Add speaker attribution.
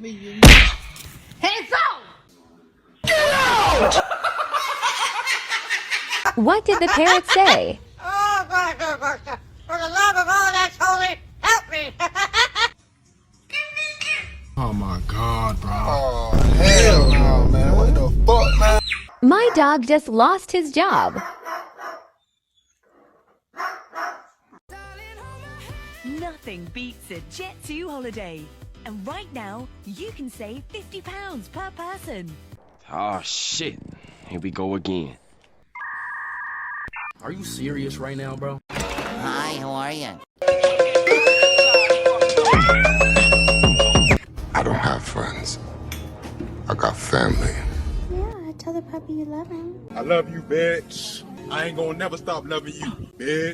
Speaker 1: Hands off!
Speaker 2: What did the parrot say?
Speaker 1: Oh, God, for the love of all that's holy, help me!
Speaker 3: Oh my God, bro.
Speaker 4: Oh, hell no, man. What the fuck, man?
Speaker 2: My dog just lost his job.
Speaker 5: Nothing beats a Jet2 holiday. And right now, you can save £50 per person.
Speaker 6: Oh shit. Here we go again.
Speaker 3: Are you serious right now, bro?
Speaker 1: Hi, how are you?
Speaker 4: I don't have friends. I got family.
Speaker 7: Yeah, tell the puppy you love him.
Speaker 8: I love you, bitch. I ain't gonna never stop loving you, bitch.